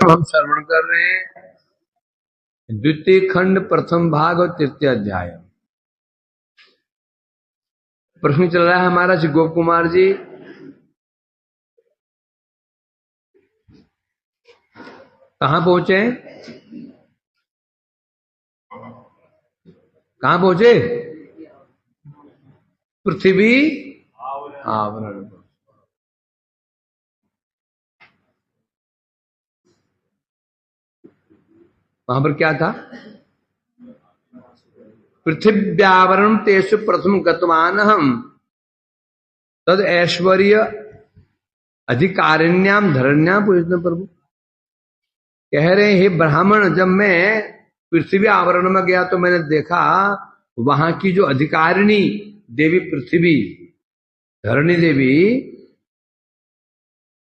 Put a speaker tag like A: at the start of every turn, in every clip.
A: हम श्रवण कर रहे हैं द्वितीय खंड प्रथम भाग और तृतीय अध्याय। प्रश्न चल रहा है हमारा श्री गोप कुमार जी। कहां पहुंचे? कहां पहुंचे? पृथ्वी आवरण। वहां पर क्या था? पृथिव्यावरण तेषु प्रथम गतवान हम तद ऐश्वर्य अधिकारिण्याम धरण्याम पूजन। प्रभु कह रहे हैं ब्राह्मण, जब मैं पृथ्वी आवरण में गया तो मैंने देखा वहां की जो अधिकारिणी देवी पृथ्वी धरणी देवी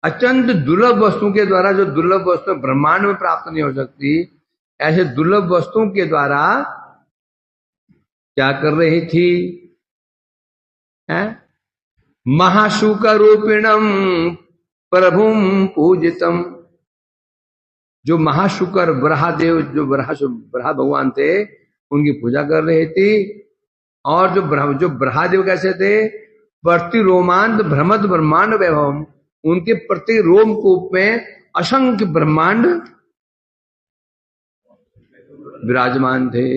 A: अत्यंत दुर्लभ वस्तुओं के द्वारा, जो दुर्लभ वस्तु ब्रह्मांड में प्राप्त नहीं हो सकती, ऐसे दुर्लभ वस्तुओं के द्वारा क्या कर रही थी? महाशुक रूपिणम प्रभुम पूजितम। जो महाशुकर ब्रहादेव, जो ब्रहा भगवान थे, उनकी पूजा कर रही थी। और जो ब्रहादेव कैसे थे? प्रति रोमांत भ्रमत ब्रह्मांड वैभव, उनके प्रति रोम कूप में असंख्य ब्रह्मांड विराजमान थे।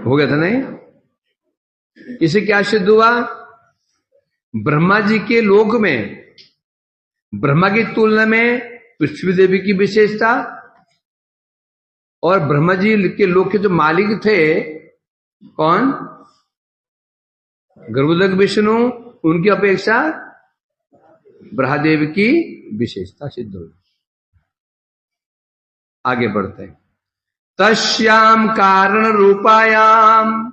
A: हो गया था नहीं? इसे क्या सिद्ध हुआ? ब्रह्मा जी के लोक में ब्रह्मा की तुलना में पृथ्वी देवी की विशेषता, और ब्रह्मा जी के लोक के जो मालिक थे कौन? गर्भोदक विष्णु, उनकी अपेक्षा ब्रह्मदेव की विशेषता सिद्ध हुई। आगे बढ़ते हैं। तस्याम कारण रूपायाम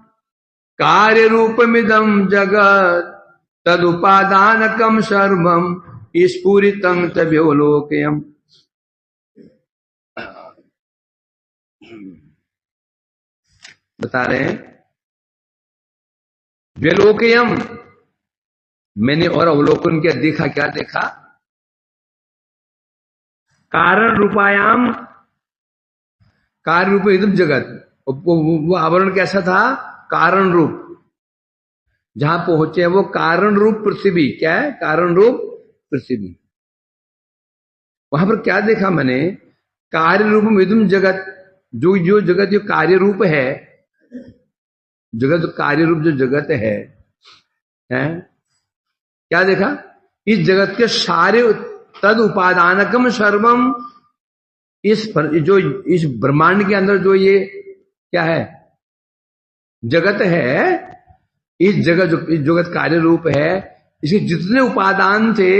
A: कार्य रूपमिदं जगत तदुपादानकम सर्वम स्फुरितं तव्योलोकयम्। बता रहे हैं व्योलोकयम, मैंने और अवलोकन किया, देखा। क्या देखा? कारण रूपायाम, कार्य रूप एकदम जगत, वो आवरण कैसा था? कारण रूप। जहां पहुंचे वो कारण रूप पृथ्वी। क्या है? कारण रूप पृथ्वी। वहां पर क्या देखा मैंने? कार्य रूप विदुम जगत, जो जगत जो कार्य रूप है, जगत कार्य रूप जो जगत है, क्या देखा? इस जगत के सारे तद उपादानकम सर्वम, इस ब्रह्मांड के अंदर जो ये क्या है? जगत है। इस जगत कार्य रूप है। इसके जितने उपादान थे,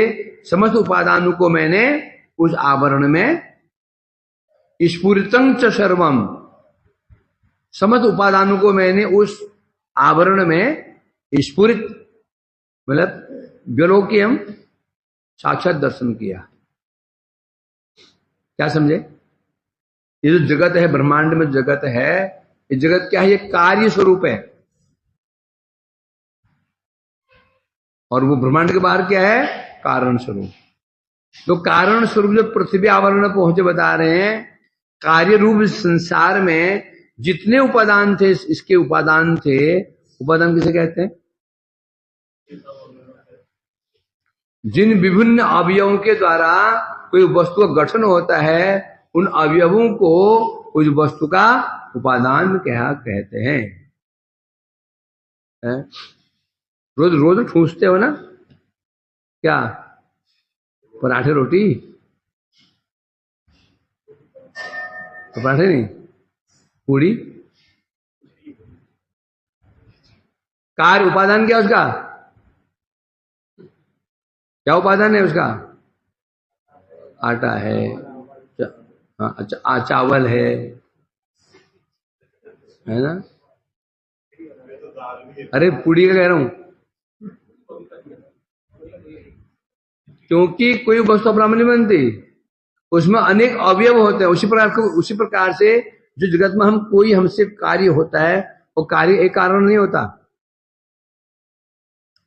A: समस्त उपादानों को मैंने उस आवरण में स्फुरितं च सर्वम, समस्त उपादानों को मैंने उस आवरण में स्फुरित, मतलब व्योलोक्यम, साक्षात दर्शन किया। क्या समझे? ये जो जगत है, ब्रह्मांड में जगत है, ये जगत क्या है? ये कार्य स्वरूप है। और वो ब्रह्मांड के बाहर क्या है? कारण स्वरूप। तो कारण स्वरूप जो पृथ्वी आवरण में पहुंचे, बता रहे हैं कार्य रूप संसार में जितने उपादान थे, इसके उपादान थे। उपादान किसे कहते हैं? जिन विभिन्न अवयवों के द्वारा कोई वस्तु का गठन होता है, उन अवयवों को उस वस्तु का उपादान क्या कहते हैं? रोज रोज ठूसते हो ना? क्या? पराठे रोटी? तो पराठे नहीं, पूड़ी। कार्य उपादान क्या उसका? क्या उपादान है उसका? आटा है, चावल है ना? अरे पूड़ी का कह रहा हूं, क्योंकि कोई वस्तु अपना नहीं बनती, उसमें अनेक अवयव होते हैं। उसी प्रकार से जो जगत में कोई हमसे कार्य होता है, वो कार्य एक कारण नहीं होता,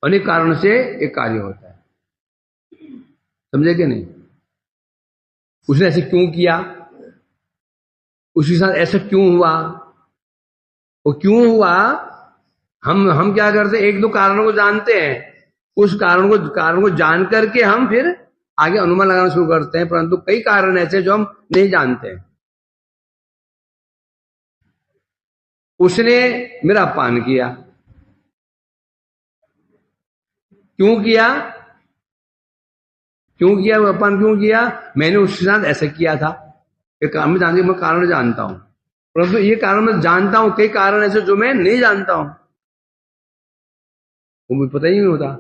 A: अनेक कारण से एक कार्य होता है। समझे कि नहीं? उसने ऐसे क्यों किया, उसके साथ ऐसा क्यों हुआ, वो क्यों हुआ। हम क्या करते हैं, एक दो कारणों को जानते हैं, उस कारण को जान करके हम फिर आगे अनुमान लगाना शुरू करते हैं, परंतु कई कारण ऐसे जो हम नहीं जानते हैं। उसने मेरा अपमान किया, क्यों किया, वो अपमान क्यों किया, मैंने उसके साथ ऐसा किया था। मैं कारण जानता हूं, परंतु ये कारण मैं जानता हूं, कई कारण ऐसे जो मैं नहीं जानता हूं, वो मुझे पता ही नहीं होता।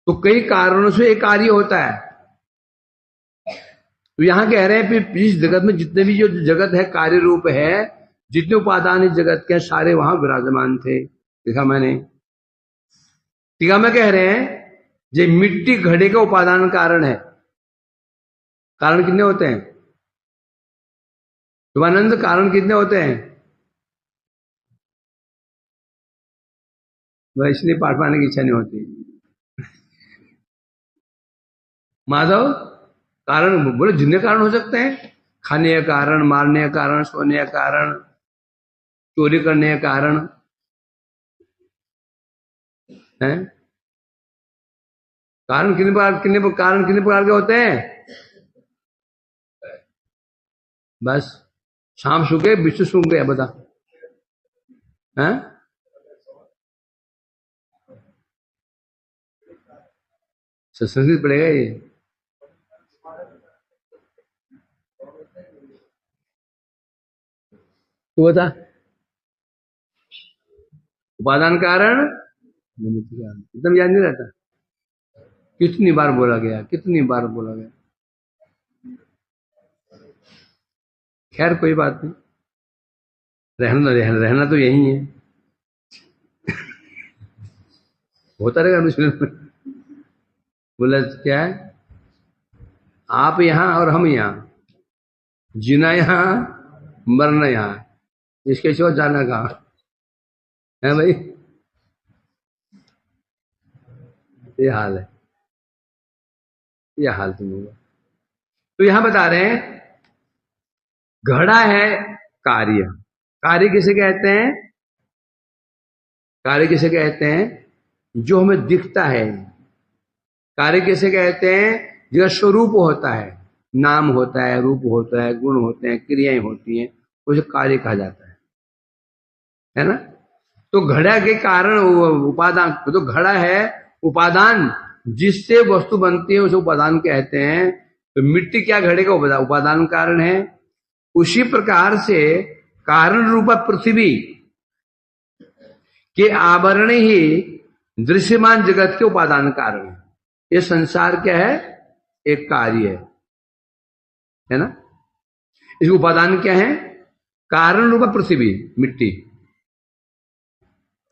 A: तो कई कारणों से एक कार्य होता है। तो यहां कह रहे हैं फिर इस जगत में जितने भी जो जगत है कार्य रूप है, जितने उपादान इस जगत के सारे वहां विराजमान थे। देखा मैंने, टीका में कह रहे हैं ये मिट्टी घड़े का उपादान कारण है। कारण कितने होते हैं शिवानंद, कारण कितने होते हैं। वह इसलिए पाठ पाने की इच्छा नहीं होती। माधव, कारण बोले जितने कारण हो सकते हैं, खाने का कारण, मारने का कारण, सोने का कारण, चोरी करने का कारण है। कारण कितने प्रकार के होते हैं। बस शाम सुखे विश्व सुख गया, बता है। संस्कृत पड़ेगा ये। तू बता, उपादान कारण निमित्त कारण, एकदम याद नहीं रहता। कितनी बार बोला गया, कितनी बार बोला गया। खैर कोई बात नहीं, रहना तो यही है, होता रहेगा अनुशीलन में। बोला क्या है, आप यहां और हम यहां, जीना यहां, मरना यहां, इसके सिवा जाना कहां है भाई। ये हाल है, ये हाल तुम होगा। तो यहां बता रहे हैं घड़ा है कार्य। कार्य किसे कहते हैं, कार्य किसे कहते हैं जो हमें दिखता है। कार्य किसे कहते हैं जिसका स्वरूप होता है, नाम होता है, रूप होता है, गुण होते हैं, क्रियाएं होती हैं, उसे कार्य कहा जाता है ना। तो घड़ा के कारण उपादान, तो घड़ा है उपादान, जिससे वस्तु बनती है उसे उपादान कहते हैं। तो मिट्टी क्या घड़े का उपादान कारण है। उसी प्रकार से कारण रूपा पृथ्वी के आवरण ही दृश्यमान जगत के उपादान कारण है। ये संसार क्या है, एक कार्य है ना। इसके उपादान क्या है, कारण रूपा पृथ्वी, मिट्टी।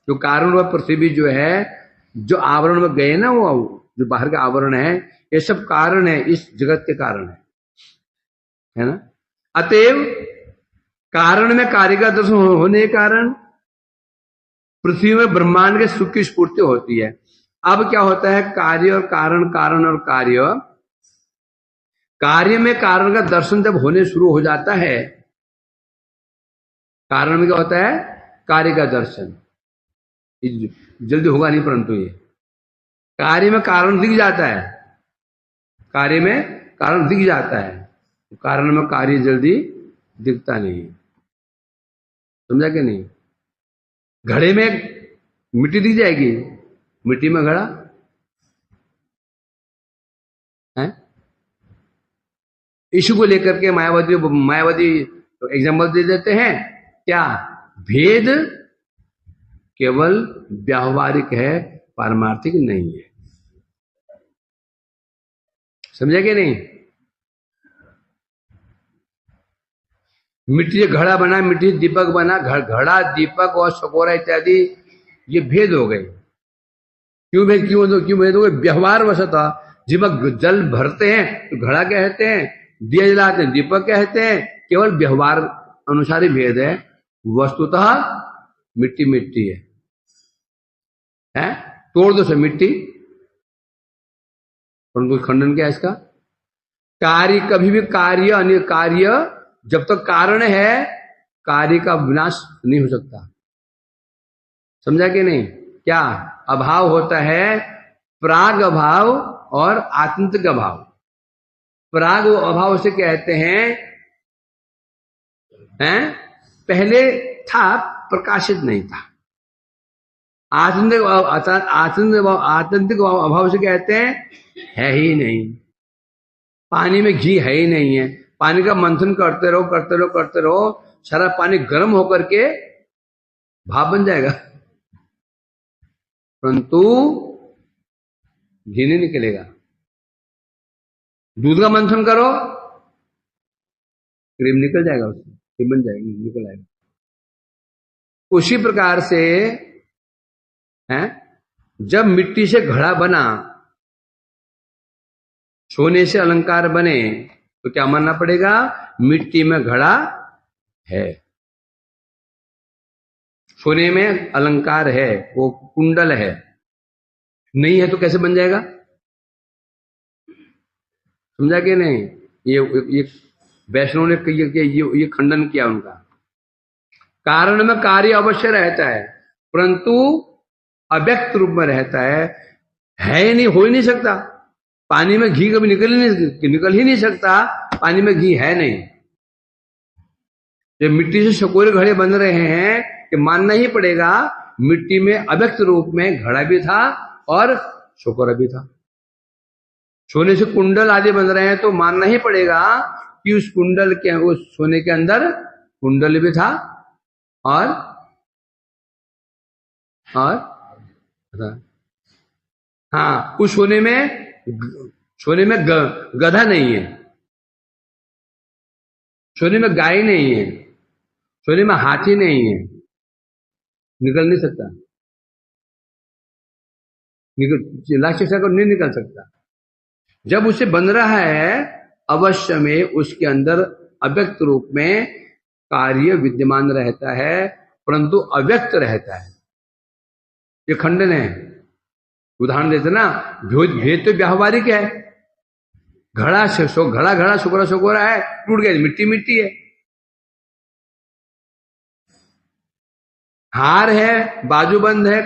A: जो कारण रूपा पृथ्वी जो है, जो आवरण में गए ना, वो जो बाहर का आवरण है, ये सब कारण है, इस जगत के कारण है ना। अतएव कारण में कार्य का दर्शन होने के कारण पृथ्वी में ब्रह्मांड के सुख की स्फूर्ति होती है। अब क्या होता है, कार्य और कारण, कारण और कार्य, कार्य में कारण का दर्शन जब होने शुरू हो जाता है, कारण में क्या होता है, कार्य का दर्शन जल्दी होगा नहीं, परंतु ये कार्य में कारण दिख जाता है, कार्य में कारण दिख जाता है, कारण में कार्य जल्दी दिखता नहीं। समझा कि नहीं। घड़े में मिट्टी दिख जाएगी, मिट्टी में घड़ा है। इशू को लेकर के मायावादी एग्जाम्पल दे देते हैं, क्या भेद केवल व्यावहारिक है, पारमार्थिक नहीं है। समझा कि नहीं। मिट्टी से घड़ा बना, मिट्टी से दीपक बना, घड़ा, दीपक और सकोरा इत्यादि ये भेद हो गए। क्यों भेद हो गए, व्यवहार वशतः। जिसमें जल भरते हैं तो घड़ा कहते हैं, दिया जलाते हैं दीपक कहते हैं, केवल व्यवहार अनुसार ही भेद है। वस्तुतः मिट्टी मिट्टी है? तोड़ दो से मिट्टी, परंतु खंडन क्या है इसका, कार्य कभी भी कार्य अन्य कार्य जब तक कारण है कार्य का विनाश नहीं हो सकता। समझा कि नहीं? क्या अभाव होता है? प्राग अभाव और आत्यंतिक अभाव। प्राग अभाव से कहते हैं पहले था प्रकाशित नहीं था। आत्यंतिक अभाव से कहते हैं है ही नहीं। पानी में घी है ही नहीं है। पानी का मंथन करते रहो करते रहो करते रहो, सारा पानी गर्म होकर के भाप बन जाएगा, परंतु घी नहीं निकलेगा। दूध का मंथन करो, क्रीम निकल जाएगा, उससे क्रीम बन जाएगी, निकल आएगा। उसी प्रकार से है, जब मिट्टी से घड़ा बना, सोने से अलंकार बने, तो क्या मानना पड़ेगा? मिट्टी में घड़ा है, सोने में अलंकार है, वो कुंडल है। नहीं है तो कैसे बन जाएगा? समझा कि नहीं? ये वैष्णव ने ये खंडन किया उनका। कारण में कार्य अवश्य रहता है, परंतु अव्यक्त रूप में रहता है ही नहीं, हो ही नहीं सकता। पानी में घी कभी निकल ही नहीं सकता, पानी में घी है नहीं। ये मिट्टी से शकोरे घड़े बन रहे हैं कि मानना ही पड़ेगा मिट्टी में अव्यक्त रूप में घड़ा भी था और शकोरा भी था। सोने से कुंडल आदि बन रहे हैं तो मानना ही पड़ेगा कि उस कुंडल के, उस सोने के अंदर कुंडल भी था और हाँ, उस सोने में गधा नहीं है, सोने में गाय नहीं है, सोने में हाथी नहीं है, निकल नहीं सकता, लाक्षिक को नहीं निकल सकता। जब उसे बन रहा है अवश्य में उसके अंदर अव्यक्त रूप में कार्य विद्यमान रहता है, परंतु अव्यक्त रहता है। ये खंडन है। उदाहरण देते ना, भेद तो व्यावहारिक है। घड़ा घड़ा शकोरा है, टूट गया, मिट्टी मिट्टी है। हार है, बाजूबंद है,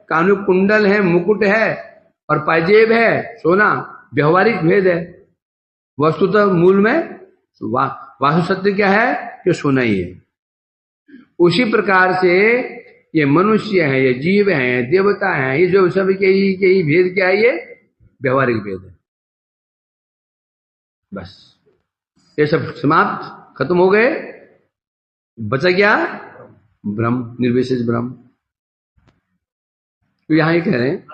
A: कानू कुंडल है, मुकुट है और पाजेब है, सोना, व्यवहारिक भेद है। वस्तुतः मूल में वास्तु सत्य क्या है कि सोना ही है। उसी प्रकार से ये मनुष्य है, ये जीव है, ये देवता है, ये जो सब के भेद क्या है? ये व्यवहारिक भेद है। बस ये सब समाप्त, खत्म हो गए। बचा क्या? ब्रह्म, निर्विशेष ब्रह्म। तो यहां ये कह रहे हैं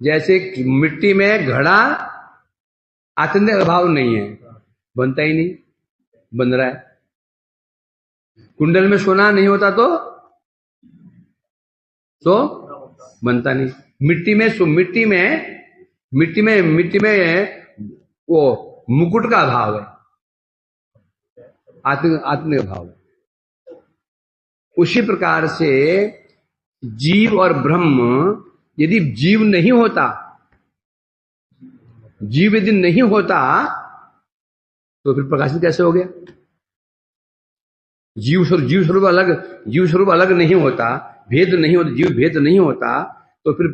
A: जैसे मिट्टी में घड़ा आत्यंतिक अभाव नहीं है, बनता ही नहीं, बन रहा है। कुंडल में सोना नहीं होता तो बनता नहीं। मिट्टी में वो मुकुट का अभाव है, आत्मिक अभाव है। उसी प्रकार से जीव और ब्रह्म, यदि जीव यदि नहीं होता तो फिर प्रकाशित कैसे हो गया? जीव स्वरूप अलग नहीं होता, भेद नहीं होता, जीव भेद नहीं होता, तो फिर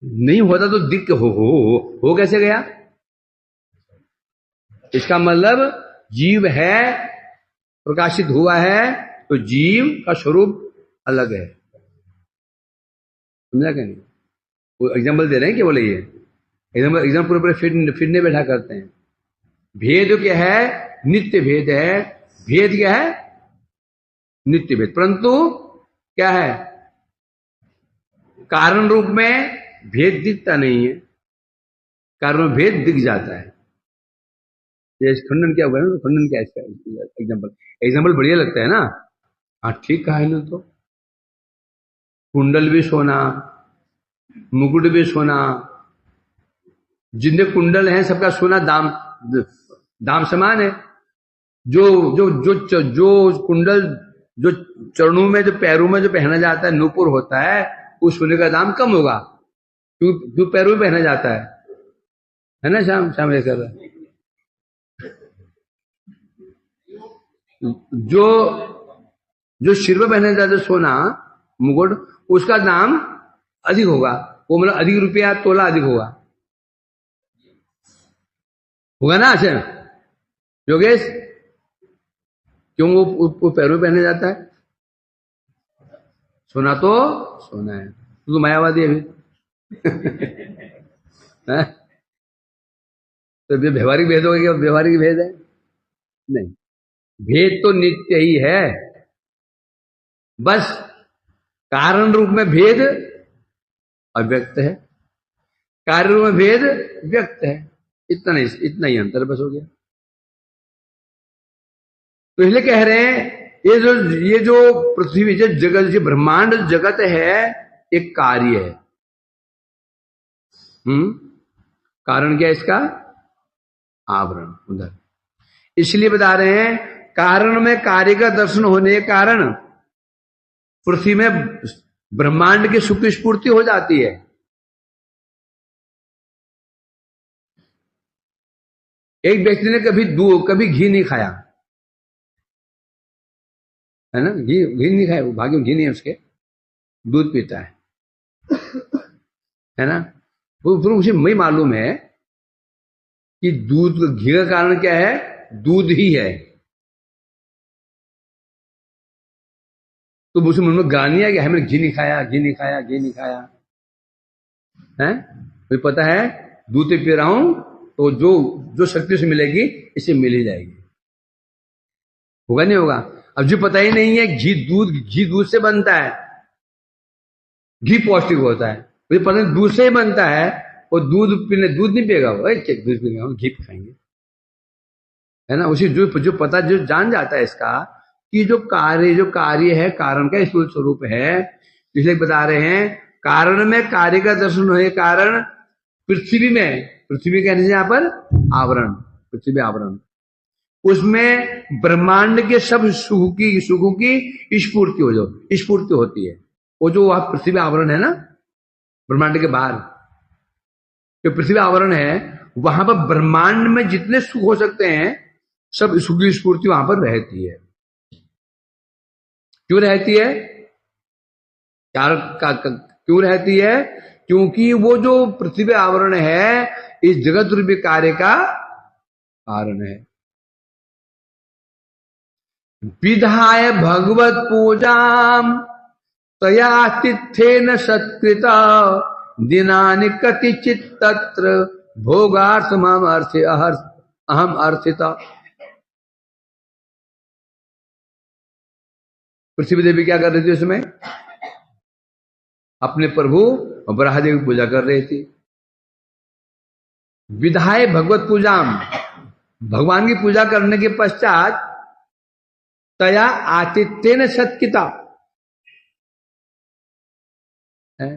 A: नहीं होता तो दिक्क हो कैसे गया? इसका मतलब जीव है, प्रकाशित हुआ है, तो जीव का स्वरूप अलग है। समझा क्या नहीं? वो एग्जाम्पल दे रहे हैं कि बोले ये एग्जाम्पल पूरे फिरने बैठा करते हैं। भेद क्या है? नित्य भेद है। भेद क्या है? नित्य भेद। परंतु क्या है? कारण रूप में भेद दिखता नहीं है, कारण में भेद दिख जाता है। ये खंडन क्या हुआ है? खंडन क्या है इसका? एग्जाम्पल बढ़िया लगता है ना? हाँ ठीक कहा है ना। तो कुंडल भी सोना, मुकुट भी सोना, जितने कुंडल हैं सबका सोना दाम समान है। जो कुंडल जो चरणों में, जो पैरों में जो पहना जाता है नूपुर होता है, उस सोने का दाम कम होगा। क्यों पैरों में पहना जाता है ना श्याम श्याम लेकर। जो जो सिर में पहना जाता है सोना मुकुट, उसका दाम अधिक होगा। वो मतलब अधिक रुपया तोला अधिक होगा ना अच्छा योगेश? क्यों वो पैरों में पहने जाता है? सोना तो सोना है। तो मायावादी अभी तो व्यवहारिक भेद होगा क्या? व्यवहारिक भेद है नहीं, भेद तो नित्य ही है, बस कारण रूप में भेद अव्यक्त है, कार्य रूप में भेद व्यक्त है। इतना ही अंतर बस हो गया। तो इसलिए कह रहे हैं ये जो पृथ्वी, जो जगत, जो ब्रह्मांड जगत है, एक कार्य है। कारण क्या है इसका? आवरण उधर। इसलिए बता रहे हैं कारण में कार्य का दर्शन होने के कारण पृथ्वी में ब्रह्मांड की सुख स्फूर्ति हो जाती है। एक व्यक्ति ने कभी घी नहीं खाया है ना, घी नहीं खाया, भाग्य घी नहीं है उसके, दूध पीता है ना। वो मुझे नहीं मालूम है कि दूध घी का कारण क्या है? दूध ही है। तो मुझे मन में गानी है कि हमने घी नहीं खाया, घी नहीं खाया, घी नहीं खाया है। मुझे पता है दूध पी रहा हूं तो जो शक्ति से मिलेगी इसे मिल ही जाएगी। होगा नहीं होगा? अब जो पता ही नहीं है घी दूध से बनता है, घी पौष्टिक होता है, मुझे पता नहीं दूध से ही बनता है, और दूध नहीं पिएगा वो, दूध पीएगा, घी खाएंगे है ना। उसी जो पता, जो जान जाता है इसका कि जो कार्य है कारण का स्थूल स्वरूप है, इसलिए बता रहे हैं कारण में कार्य का दर्शन होने के कारण पृथ्वी कहने से यहाँ पर आवरण, पृथ्वी आवरण, उसमें ब्रह्मांड के सब सुखों की स्फूर्ति होती है। वो जो वह पृथ्वी आवरण है ना, ब्रह्मांड के बाहर जो पृथ्वी आवरण है, वहां पर ब्रह्मांड में जितने सुख हो सकते हैं सब सुख की स्फूर्ति वहां पर रहती है। क्यों रहती है? क्यों रहती है? क्योंकि वो जो पृथ्वी आवरण है इस जगत रूपी कार्य का कारण है। विधाय भगवत पूजाम तयातिथ्येन सत्कृता दिनानि कतिचित् तत्र भोगार्थमहम अर्थिता। पृथ्वी देवी क्या कर रही थी उसमें? अपने प्रभु ब्रह्मदेव की पूजा कर रही थी। विधाय भगवत पूजाम, भगवान की पूजा करने के पश्चात तया आतिथ्येन सत्कृता है,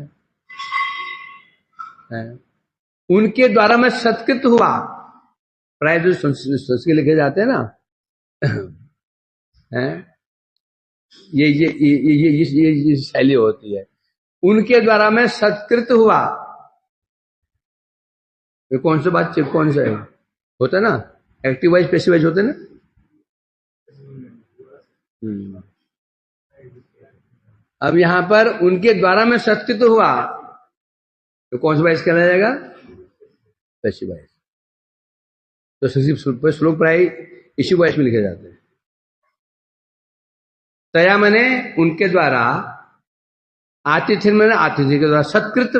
A: उनके द्वारा मैं सत्कृत हुआ। प्राय जो संस्कृत लिखे जाते हैं ना है, ये शैली होती है, उनके द्वारा मैं सत्कृत हुआ। ये कौन सा बात, कौन सा होता है ना, एक्टिव वाइज पैसिव वाइज होते हैं ना। अब यहां पर उनके द्वारा मैं सत्कृत हुआ, तो कौन सा वाइज कहना जाएगा? Passive wise. तो श्लोक प्राय इसी वाइज में लिखे जाते हैं। तया मैंने उनके द्वारा, आतिथ्य मैंने आतिथ्य के द्वारा, सत्कृत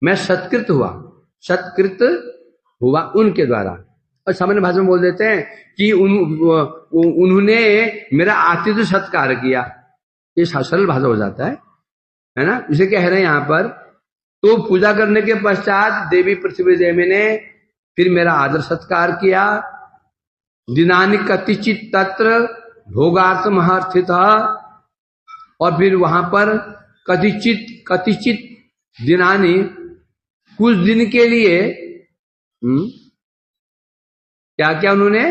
A: मैं सत्कृत हुआ उनके द्वारा। और सामान्य भाषा में बोल देते हैं कि उन्होंने मेरा आतिथ्य सत्कार किया, ये सरल भाषा हो जाता है ना। इसे कह रहे हैं यहां पर, तो पूजा करने के पश्चात देवी पृथ्वी देवी ने फिर मेरा आदर सत्कार किया। दिनानि कतिचित तत्र भोगार्थ महर्थित, और फिर वहां पर कतिचित दिनानि, कुछ दिन के लिए क्या क्या उन्होंने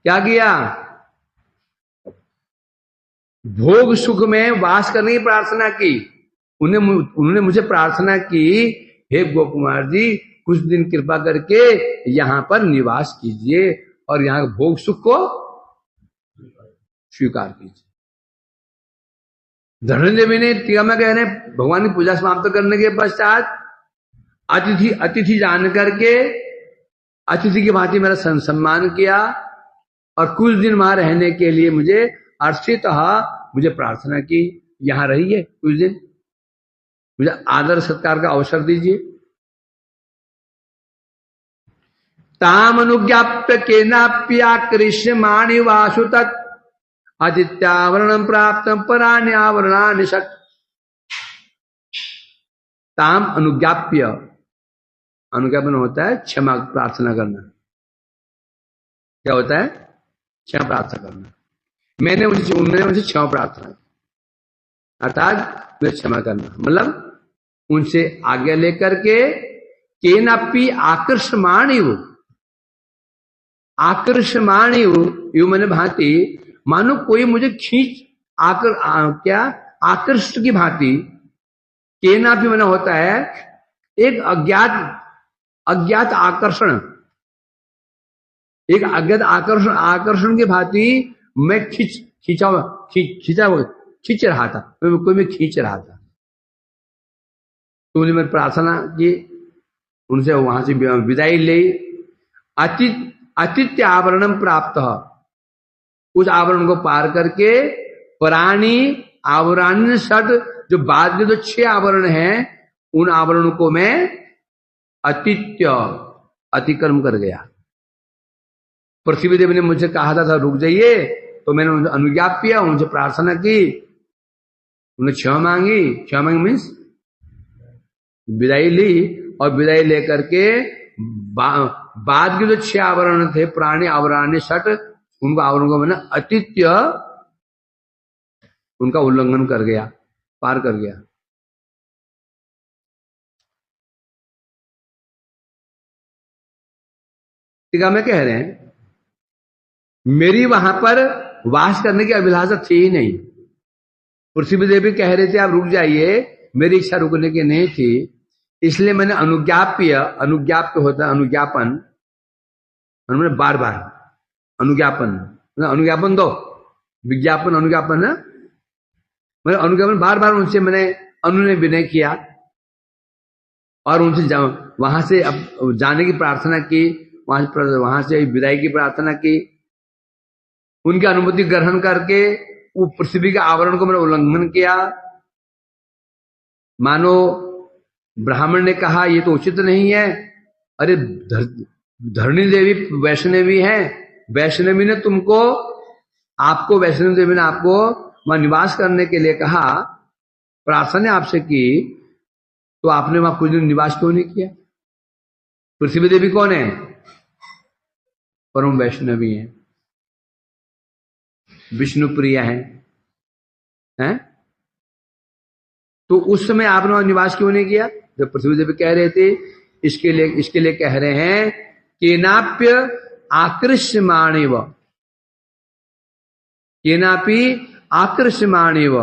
A: क्या किया? भोग सुख में वास करने की प्रार्थना की। उन्होंने मुझे प्रार्थना की, हे गोकुमार जी कुछ दिन कृपा करके यहां पर निवास कीजिए और यहां भोग सुख को स्वीकार कीजिए। धनंजय देवी ने टीका में कह रहे भगवान की पूजा समाप्त करने के पश्चात अतिथि जान करके अतिथि की भांति मेरा सम्मान किया और कुछ दिन वहां रहने के लिए मुझे अर्चितः मुझे प्रार्थना की, यहां रहिए कुछ दिन, मुझे आदर सत्कार का अवसर दीजिए। ताम अनुज्ञाप्य केनाप्याकृष्यमाणि वासु तत् आदित्यावरणं प्राप्त पराण्यावरणानि षट्। ताम अनुज्ञाप्य, अनुज्ञापन होता है क्षमा प्रार्थना करना। क्या होता है? क्षमा प्रार्थना करना। मैंने उनसे क्षमा प्रार्थना, अर्थात क्षमा करना, मतलब उनसे आज्ञा लेकर के केनापि आकर्षमाणिव, आकर्षमाणिव यू मैंने भांति, मानो कोई मुझे खींच क्या आकर्षित की भांति। केनापि मैंने होता है एक अज्ञात आकर्षण, एक अज्ञात आकर्षण की भांति मैं खींच रहा था, कोई मैं खींच रहा था। तो उन्हें मैं प्रार्थना की, उनसे वहां से विदाई ली। आतिथ्य आवरणम प्राप्त, उस आवरण को पार करके प्राणी आवरण षट, जो बाद के जो 6 आवरण हैं उन आवरणों को मैं अतिक्रम कर गया। पृथ्वी देवी ने मुझे कहा था रुक जाइए, तो मैंने उनसे अनुज्ञाप किया, उनसे प्रार्थना की, उन्हें क्षमा मांगी मीन्स विदाई ली। और विदाई लेकर के बाद के जो 6 आवरण थे प्राणी आवरण षट, उनको आवरण को मैंने अतिथ्य उनका उल्लंघन कर गया, पार कर गया। टीका में कह रहे हैं मेरी वहां पर वास करने की अभिलाषा थी ही नहीं। पृथ्वी देवी कह रहे थे आप रुक जाइए, मेरी इच्छा रुकने की नहीं थी, इसलिए मैंने अनुज्ञाप्य होता है अनुज्ञापन, मैंने बार बार अनुज्ञापन दो, विज्ञापन अनुज्ञापन है, मैंने अनुज्ञापन बार बार उनसे मैंने विनय किया और उनसे वहां से अब जाने की प्रार्थना की, वहां से विदाई की प्रार्थना की। उनकी अनुमति ग्रहण करके वो पृथ्वी के आवरण को मैंने उल्लंघन किया। मानो ब्राह्मण ने कहा ये तो उचित नहीं है, अरे धरणी देवी वैष्णवी हैं, वैष्णवी ने आपको वैष्णवी देवी ने आपको वहां निवास करने के लिए कहा, प्रार्थना आपसे की, तो आपने वहां कुछ दिन निवास क्यों नहीं किया? पृथ्वी देवी कौन है? परम वैष्णवी है, विष्णु प्रिया हैं? तो उस समय आपने वहां निवास क्यों नहीं किया? जब पृथ्वी देवी कह रहे थे, इसके लिए कह रहे हैं केनाप्य आकृष्यमाणेव, केनापि आकृष्यमाणेव।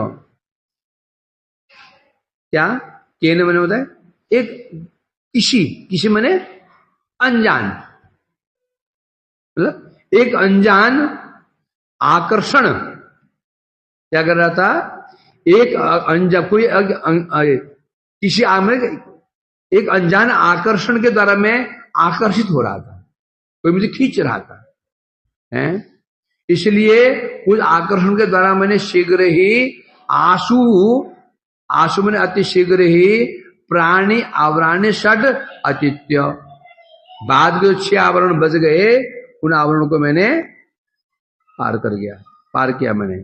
A: क्या केन मैंने होता है एक किसी मैंने अनजान, मतलब एक अनजान आकर्षण क्या कर रहा था, एक अनजान आकर्षण के द्वारा मैं आकर्षित हो रहा था, कोई मुझे खींच रहा था, हैं? इसलिए उस आकर्षण के द्वारा मैंने शीघ्र ही आशु मैंने अति शीघ्र ही प्राणी आवरण षट अतिथ्य, बाद के 6 आवरण बच गए, उन आवरणों को मैंने पार किया मैंने।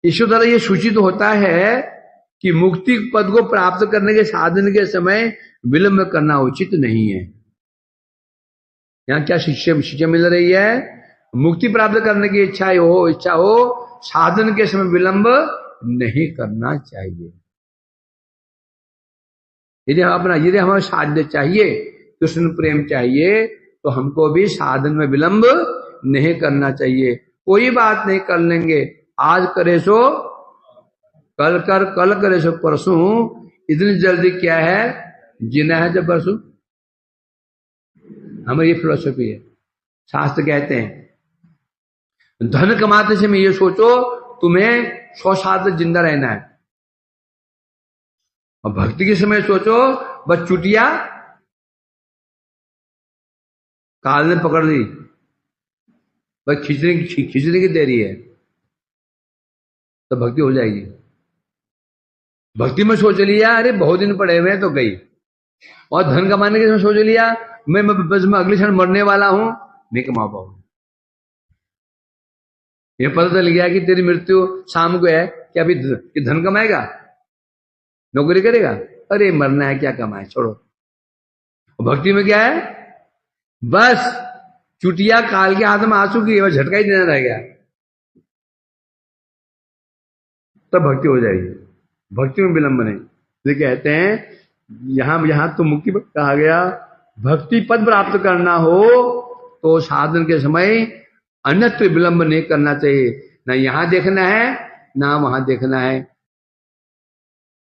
A: इस तरह ये सूचित होता है कि मुक्ति पद को प्राप्त करने के साधन के समय विलंब करना उचित नहीं है। यहां क्या शिक्षा मिल रही है? मुक्ति प्राप्त करने की इच्छा हो, साधन के समय विलंब नहीं करना चाहिए। यदि हमें साध्य चाहिए, कृष्ण प्रेम चाहिए, तो हमको भी साधन में विलंब नहीं करना चाहिए। कोई बात नहीं, कर लेंगे, आज करे सो कल कर, कल करे सो परसों, इतनी जल्दी क्या है, जीना है जब परसों। हमारी ये फिलोसफी है। शास्त्र कहते हैं धन कमाते समय ये सोचो तुम्हें 100 साल तक जिंदा रहना है, और भक्ति के समय सोचो बस चुटिया काल ने पकड़ ली, बस खींचने की देरी है, तो भक्ति हो जाएगी। भक्ति में सोच लिया अरे बहुत दिन पड़े हुए हैं तो गई, और धन कमाने के समय सोच लिया मैं बस मैं अगले क्षण मरने वाला हूं, नहीं कमा पाऊंगा। ये पता चल गया कि तेरी मृत्यु शाम को है, क्या अभी धन कमाएगा, नौकरी करेगा, अरे मरना है क्या कमाए, छोड़ो। और भक्ति में क्या है, बस चुटिया काल के हाथ में आ चुकी है, झटका ही देना रह गया, तब भक्ति हो जाएगी। भक्ति में विलंब नहीं। ये कहते हैं यहां तो मुक्ति कहा गया, भक्ति पद प्राप्त करना हो तो साधन के समय अन्यत्र विलंब नहीं करना चाहिए, ना यहां देखना है ना वहां देखना है।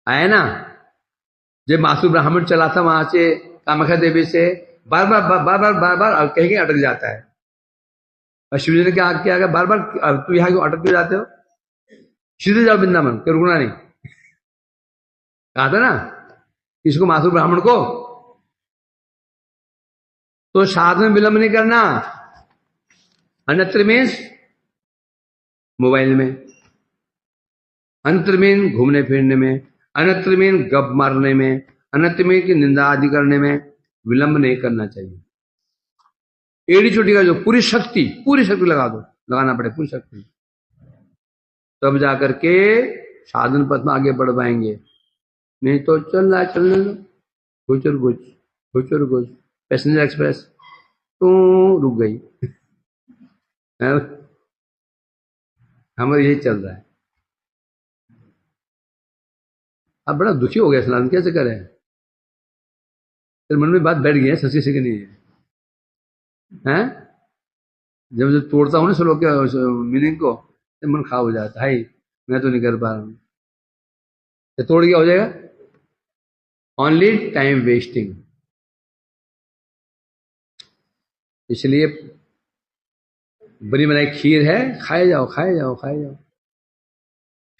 A: आए ना, जब मासू ब्राह्मण चला था वहां से कामाख्या देवी से, बार बार कहीं कहीं अटक जाता है, और शिवजी ने क्या किया, बार बार तू यहाँ क्यों अटक क्यों जाते हो, सीधे जाओ वृंदावन, क्यों रुकना नहीं, कहा था ना इसको, मासू ब्राह्मण को। तो साधन में विलंब नहीं करना। अन्यत्र मीन्स मोबाइल में, अन्यत्र मीन घूमने फिरने में, अन्यत्र मीन गप मारने में, अन्यत्र मीन की निंदा आदि करने में विलंब नहीं करना चाहिए। एड़ी चोटी का जो पूरी शक्ति लगा दो, लगाना पड़े पूरी शक्ति, तब जाकर के साधन पथ में आगे बढ़ पाएंगे। नहीं तो चल रहा चलने दो, गुचर गुच पैसेंजर एक्सप्रेस तो रुक गई। हमारा यही चल रहा है। अब बड़ा दुखी हो गया स्नान, कैसे करें, तेरे मन में बात बैठ गई है, सच्ची से नहीं है, जब तोड़ता हूं ना श्लोक के मीनिंग को, मन खराब हो जाता है, मैं तो नहीं कर पा रहा हूं, तो तोड़ क्या हो जाएगा, ओनली टाइम वेस्टिंग। इसलिए बनी बनाई खीर है, खाए जाओ खाए जाओ खाए जाओ,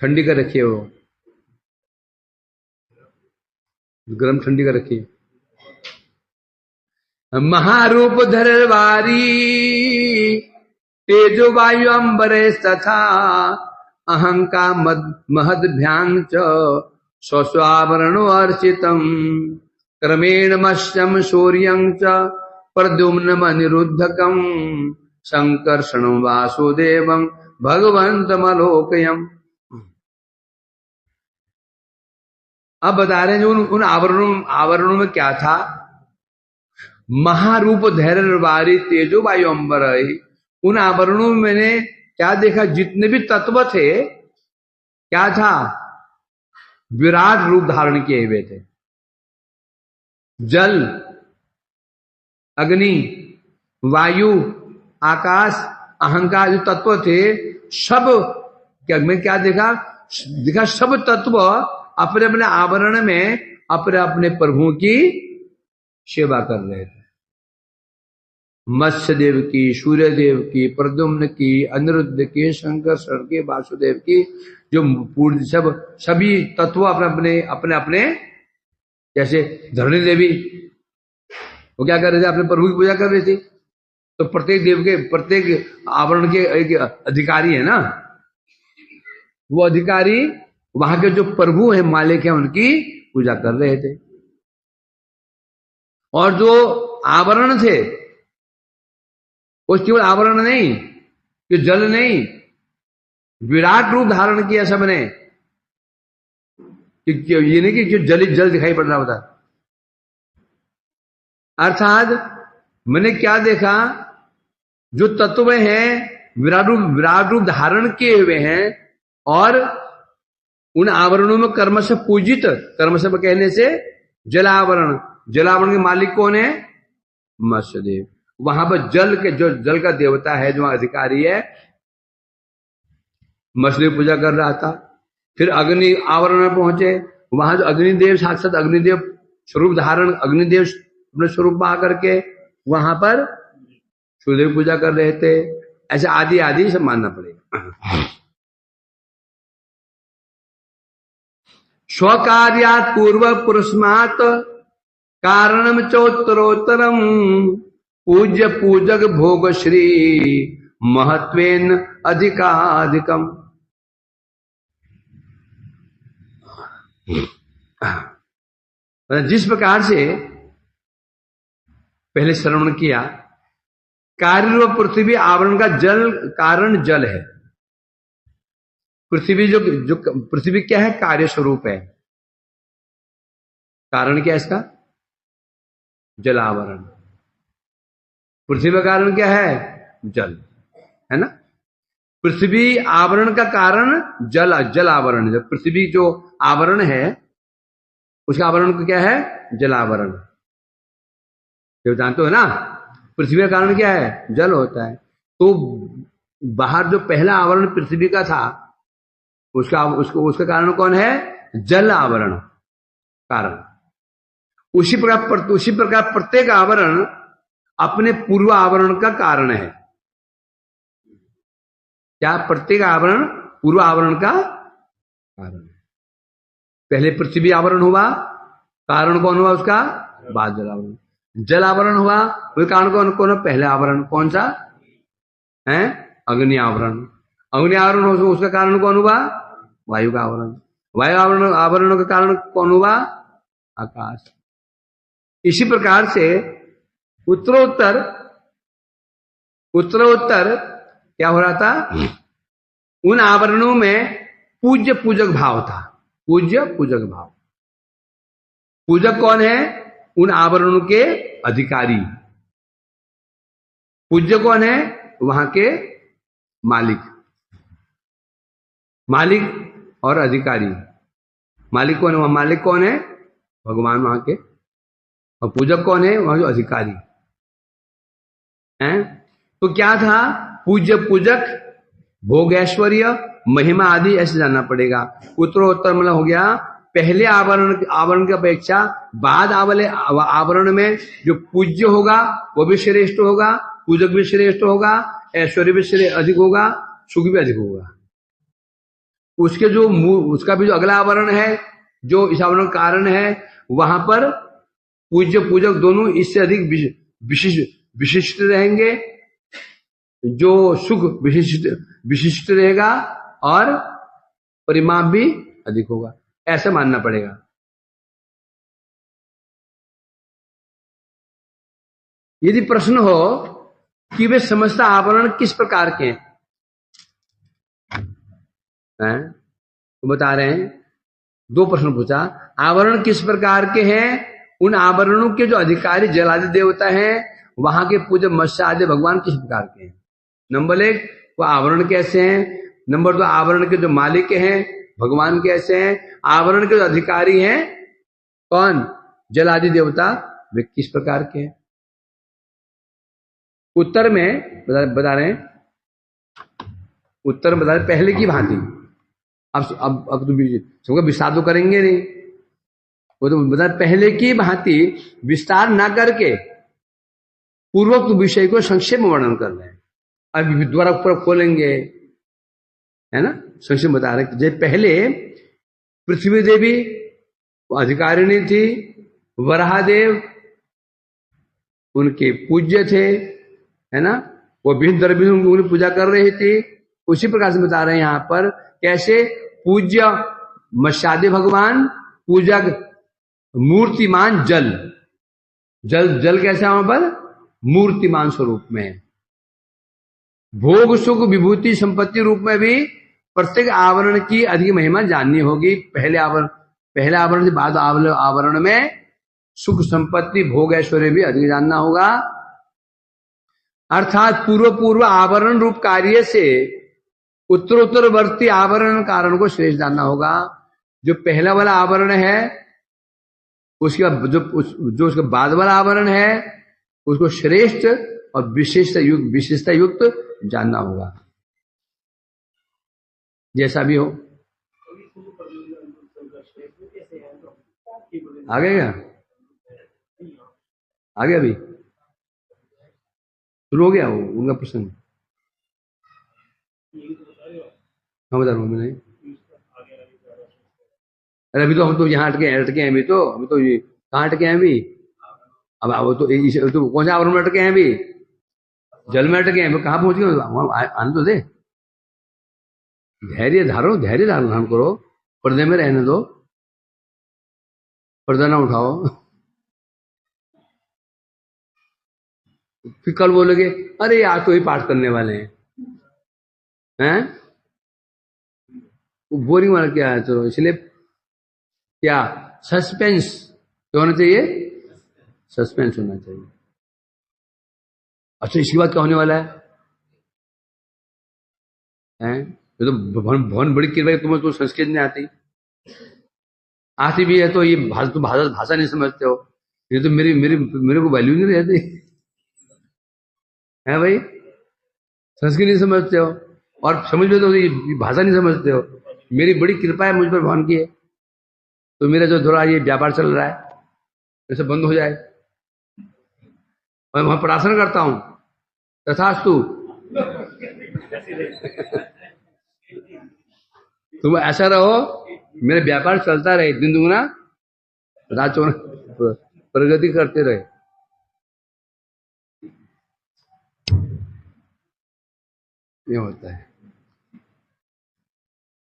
A: ठंडी कर रखिए, वो गरम ठंडी कर रखिए। महारूप धरवारी तेजो वायु अंबरेश तथा अहंका महद भ्यांग च स्वस्वावरणो अर्चितम क्रमेण मश्यम शौर्यं च प्रद्युम्नम अनिरुद्धकम संकर्षण वासुदेवं भगवंतमलोकयम्। अब बता रहे हैं जो उन आवरणों में क्या था, महारूप धैर्य वारी तेजो वायु अंबर। उन आवरणों में मैंने क्या देखा, जितने भी तत्व थे क्या था, विराट रूप धारण किए हुए थे। जल, अग्नि, वायु, आकाश, अहंकार जो तत्व थे सब, क्या मैं क्या देखा सब तत्व अपने अपने आवरण में अपने अपने प्रभु की सेवा कर रहे थे। मत्स्य देव की, सूर्य देव की, प्रद्युम्न की, अनिरुद्ध की, शंकर की, वासुदेव की, जो पूर्ण सभी तत्व अपने अपने जैसे धरणी देवी वो क्या कर रहे थे, अपने प्रभु की पूजा कर रही थी। तो प्रत्येक देव के प्रत्येक आवरण के एक अधिकारी है ना, वो अधिकारी वहां के जो प्रभु है, मालिक है, उनकी पूजा कर रहे थे। और जो आवरण थे वो केवल आवरण नहीं, कि जल नहीं, विराट रूप धारण किया सबने, कि ये नहीं कि जो जल दिखाई पड़ रहा होता। अर्थात मैंने क्या देखा, जो तत्व हैं विराट रूप धारण किए हुए हैं, और उन आवरणों में कर्म से पूजित, कर्म से कहने से जलावरण के मालिक कौन है, मत्स्यदेव। वहां पर जल का देवता है, जो अधिकारी है, मछली पूजा कर रहा था। फिर अग्नि आवरण में पहुंचे, वहां जो अग्निदेव साक्षात अग्निदेव स्वरूप धारण, अग्निदेव अपने स्वरूप में आकर के वहां पर सूर्यदेव पूजा कर रहे थे। ऐसे आदि आदि सब मानना पड़ेगा। स्वकार्यात पूर्व पुरुषमात कारणम चोत्तरोत्तरम पूज्य पूजक भोग श्री महत्वेन अधिकाधिकम। जिस प्रकार से पहले श्रवण किया, कार्य व पृथ्वी आवरण का जल कारण जल है। पृथ्वी जो पृथ्वी क्या है? कार्य स्वरूप है। कारण क्या है इसका? जल आवरण। पृथ्वी का कारण क्या है? जल, है ना। पृथ्वी आवरण का कारण जल, जल आवरण। जब पृथ्वी जो आवरण है उसका आवरण क्या है? जल आवरण। जो जानते हो ना, पृथ्वी का कारण क्या है? जल होता है। तो बाहर जो पहला आवरण पृथ्वी का था उसका कारण कौन है? जल आवरण कारण। उसी प्रकार प्रत्येक आवरण अपने पूर्व आवरण का कारण है। क्या? प्रत्येक आवरण पूर्व आवरण का कारण है। पहले पृथ्वी आवरण हुआ, कारण कौन हुआ उसका? बाद जल आवरण। जल आवरण हुआ, वही कारण कौन है? पहले आवरण कौन सा है? अग्नि आवरण। अग्नि आवरण हो, उसका कारण कौन हुआ? वायु का आवरण। वायु आवरण का कारण कौन हुआ? आकाश। इसी प्रकार से उत्तरोत्तर क्या हो रहा था? उन आवरणों में पूज्य पूजक भाव था। पूज्य पूजक भाव। पूजक कौन है? उन आवरणों के अधिकारी। पूज्य कौन है? वहां के मालिक। मालिक और अधिकारी। मालिक कौन है? वहां मालिक कौन है? भगवान वहां के। और पूजक कौन है? वहां जो अधिकारी हैं। तो क्या था? पूज्य पूजक, भोग ऐश्वर्य, महिमा आदि ऐसे जानना पड़ेगा। उत्तरोत्तर मतलब हो गया पहले आवरण की अपेक्षा बाद वाले आवरण में जो पूज्य होगा वो भी श्रेष्ठ होगा, पूजक भी श्रेष्ठ होगा, ऐश्वर्य भी अधिक होगा, सुख भी अधिक होगा। उसके जो उसका भी जो अगला आवरण है, जो इस आवरण का कारण है, वहां पर पूज्य पूजक दोनों इससे अधिक विशिष्ट रहेंगे। जो सुख विशिष्ट रहेगा और परिमाप भी अधिक होगा। ऐसा मानना पड़ेगा। यदि प्रश्न हो कि वे समस्त आवरण किस प्रकार के हैं, तो बता रहे हैं। दो प्रश्न पूछा। आवरण किस प्रकार के हैं? उन आवरणों के जो अधिकारी जलादि देवता हैं, वहां के पूज्य मत्स्य आदि भगवान किस प्रकार के हैं? नंबर 1 वो आवरण कैसे हैं। नंबर 2 आवरण के जो मालिक हैं भगवान कैसे हैं। आवरण के जो अधिकारी हैं कौन? जलादि देवता, वे किस प्रकार के हैं? उत्तर में बता रहे हैं। उत्तर में बता रहे पहले की भांति। अब तो सबका विस्तार तो करेंगे नहीं, वो तो बता पहले की भांति विस्तार ना करके पूर्वोक्त विषय को संक्षेप में वर्णन कर रहे हैं। अभी दोबारा ऊपर खोलेंगे, है ना। संक्षेप बता रहे जैसे पहले पृथ्वी देवी अधिकारिणी थी, वराहदेव उनके पूज्य थे, है ना। वो भिन्न द्रव्य उनकी पूजा कर रही थी। उसी प्रकार से बता रहे हैं यहां पर कैसे पूज्य मत्स्यादि भगवान, पूजक मूर्तिमान जल। जल कैसा है वहां पर? मूर्तिमान स्वरूप में। भोग सुख विभूति संपत्ति रूप में भी प्रत्येक आवरण की अधिक महिमा जाननी होगी। पहले आवरण से बाद आवरण में सुख संपत्ति भोग ऐश्वर्य भी अधिक जानना होगा। अर्थात पूर्व आवरण रूप कार्य से उत्तरोत्तरवर्ती आवरण कारण को श्रेष्ठ जानना होगा। जो पहला वाला आवरण है उसके जो उसका बाद वाला आवरण है उसको श्रेष्ठ और विशेषता युक्त जानना होगा। जैसा भी हो। आ गए क्या? आ गया अभी शुरू हो गया वो उनका प्रसंग। हाँ बता रहा हूँ मैं। अरे अभी तो हम तो यहाँ अटके हैं अभी तो ये कहाँ अटके हैं अभी? अब तो कौन सा आवरण में अटके हैं अभी? जल में अटके हैं, कहाँ पहुंच गए? वहां आने तो दे। धैर्य धारण करो, पर्दे में रहने दो, पर्दा ना उठाओ। फिर कल बोलोगे अरे आज तो ही पाठ करने वाले हैं, बोरिंग वाला क्या है? चलो इसलिए क्या सस्पेंस क्या होना चाहिए? सस्पेंस होना चाहिए। अच्छा इसके बाद क्या होने वाला है? ये तो भवन बड़ी कृपा है, तुम्हें तो संस्कृत नहीं आती। आती भी है तो ये भाषा नहीं समझते हो। ये तो मेरे को वैल्यू नहीं रहती है भाई। संस्कृत नहीं समझते हो और समझ लो तो ये भाषा नहीं समझते हो। मेरी बड़ी कृपा है मुझ पर भगवान की है, तो मेरा जो थोड़ा ये व्यापार चल रहा है जैसे बंद हो जाए। मैं वहां प्रार्थना करता हूं तथास्तु। तुम ऐसा रहो, मेरे व्यापार चलता रहे, दिन दुगना रात चौगुना प्रगति करते रहे। ये होता है।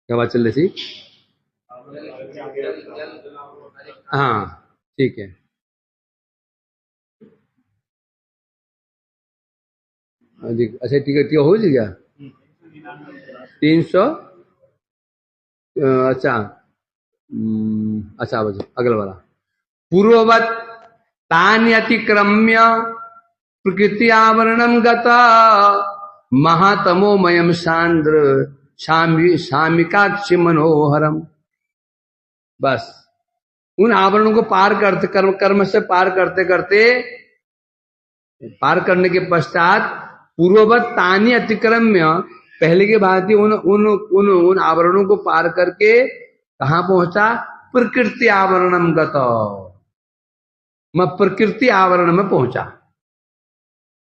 A: क्या बात चल रही थी? हाँ ठीक है। अच्छा ठीक है हो जी क्या? 300 अच्छा अच्छा बच्चे अगला वाला। पूर्ववत तानि अतिक्रम्य प्रकृति आवरणम गता महातमोमयम सांद्र सामिकाक्षि मनोहरम। बस उन आवरणों को पार करते कर्म से पार करते करते पार करने के पश्चात पूर्ववत तानि अतिक्रम्य पहले के भांति उन उन उन उन आवरणों को पार करके कहां पहुंचा? प्रकृति आवरणम गत। मैं प्रकृति आवरण में पहुंचा।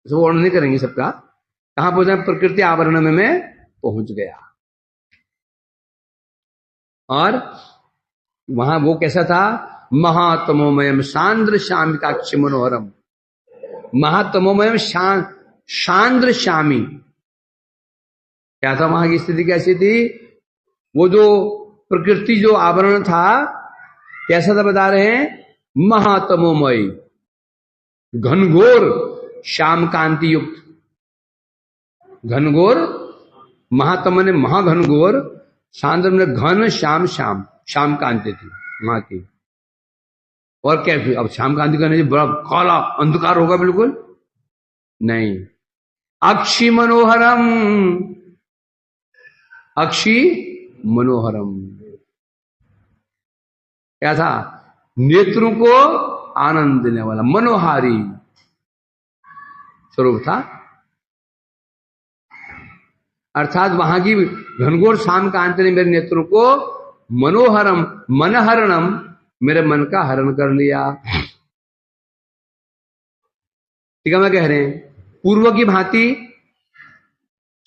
A: इसको वर्णन नहीं करेंगे सबका। कहां पहुंचा? प्रकृति आवरण में मैं पहुंच गया। और वहां वो कैसा था? महातमोमयम सांद्र शामिकाक्षि मनोहरम। महातमोमयम सांद्र शामी। क्या था वहां की स्थिति? कैसी थी? वो जो प्रकृति जो आवरण था कैसा था बता रहे हैं? महातमोमय, घनघोर श्याम कांति युक्त। घनघोर, महातम ने महाघनघोर, सांद्र ने घन श्याम श्याम श्याम कांति थी वहां की। और क्या? अब श्याम कांति का नहीं बड़ा काला अंधकार होगा? बिल्कुल नहीं। अक्षी मनोहरम, अक्षी मनोहरम क्या था? नेत्रों को आनंद देने वाला मनोहारी स्वरूप था। अर्थात वहां की घनघोर शाम कांति ने मेरे नेत्रों को मनोहरम मनहरणम मेरे मन का हरण कर लिया। ठीक है मैं कह रहे हैं पूर्व की भांति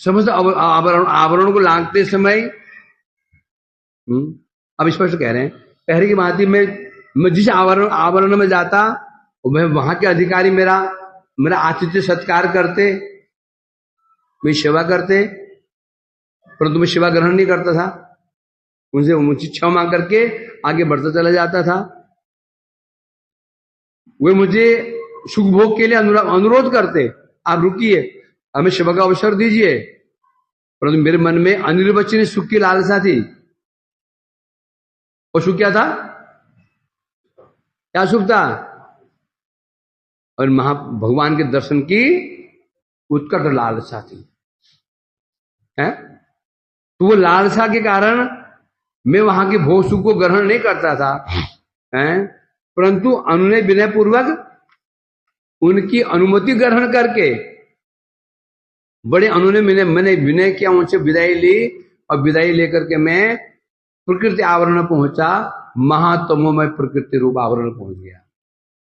A: समझ आवरण को लांघते समय अब स्पष्ट कह रहे हैं पहले की भांति मैं जिस आवरण में जाता मैं वहां के अधिकारी मेरा आतिथ्य सत्कार करते, मेरी सेवा करते, परंतु मैं सेवा ग्रहण नहीं करता था। उनसे मुझे क्षमा मांग करके आगे बढ़ता चला जाता था। वे मुझे सुख भोग के लिए अनुरोध करते, आप रुकिए हमें सेवा का अवसर दीजिए, परंतु मेरे मन में अनिर्वचनीय सुख की लालसा थी। और सुख क्या था? क्या सुख था? और भगवान के दर्शन की उत्कट लालसा थी। है तो वो लालसा के कारण मैं वहां के भोग सुख को ग्रहण नहीं करता था, परंतु अनुनय विनय पूर्वक उनकी अनुमति ग्रहण करके बड़े अनुनय मैंने विनय किया, उनसे विदाई ली और विदाई लेकर के मैं प्रकृति आवरण पहुंचा, महातमोमय प्रकृति रूप आवरण पहुंच गया।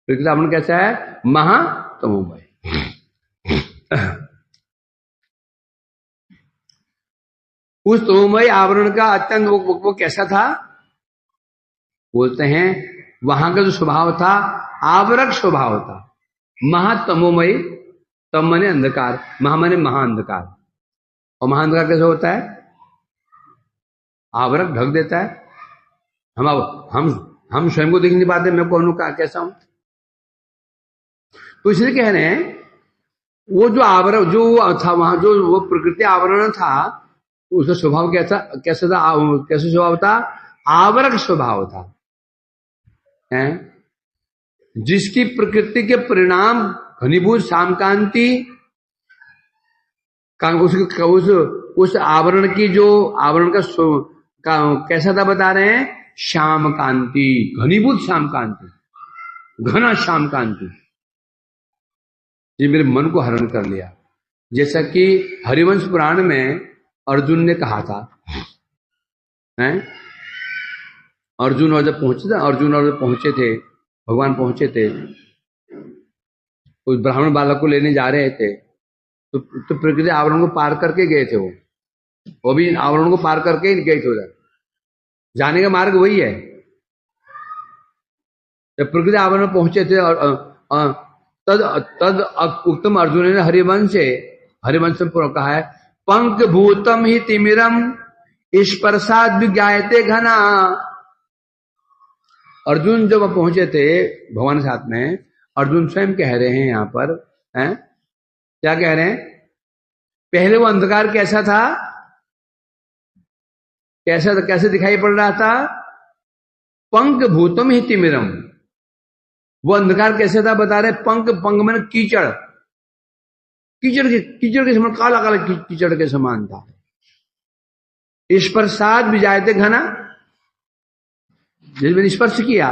A: प्रकृति आवरण कैसा है? महातमोमय। उस तमोमय आवरण का अत्यंत वो कैसा था? बोलते हैं वहां का जो स्वभाव था आवरक स्वभाव था। महातमोमय, तम माने अंधकार, महा माने महाअंधकार। और महाअंधकार कैसे होता है? आवरक ढक देता है। हम स्वयं को देख नहीं पाते, मैं कौन हूं, कैसा हूं। तो इसलिए कह रहे हैं वो जो आवरण जो था वहां, जो वो प्रकृति आवरण था, उसका स्वभाव कैसा कैसे स्वभाव था? आवरक स्वभाव था, है? जिसकी प्रकृति के परिणाम घनीभूत शामकांति का उस आवरण की जो आवरण का कैसा था बता रहे हैं? श्याम कांति, घनीभूत श्याम कांति, घना श्याम कांति। ये मेरे मन को हरण कर लिया। जैसा कि हरिवंश पुराण में अर्जुन ने कहा था, हैं? अर्जुन और जब पहुंचे थे, भगवान पहुंचे थे, उस ब्राह्मण बालक को लेने जा रहे थे, तो प्रकृति आवरण को पार करके गए थे। वो भी आवरण को पार करके गए थे। उधर जाने का मार्ग वही है। जब प्रकृति आवरण में पहुंचे थे और तद उत्तम अर्जुन ने हरिवंश में कहा है, पंक भूतम ही तिमिरम स्पर्शाद विज्ञायते घना। अर्जुन जब पहुंचे थे भगवान के साथ में, अर्जुन स्वयं कह रहे हैं यहां पर, हैं? क्या कह रहे हैं? पहले वो अंधकार कैसा था? कैसे दिखाई पड़ रहा था? पंक भूतम ही तिमिरम। वो अंधकार कैसे था बता रहे? पंक मैंने कीचड़ के समान, काला काला कीचड़ के समान था। स्पर्शाद विजायते घना, जिस मैंने स्पर्श किया,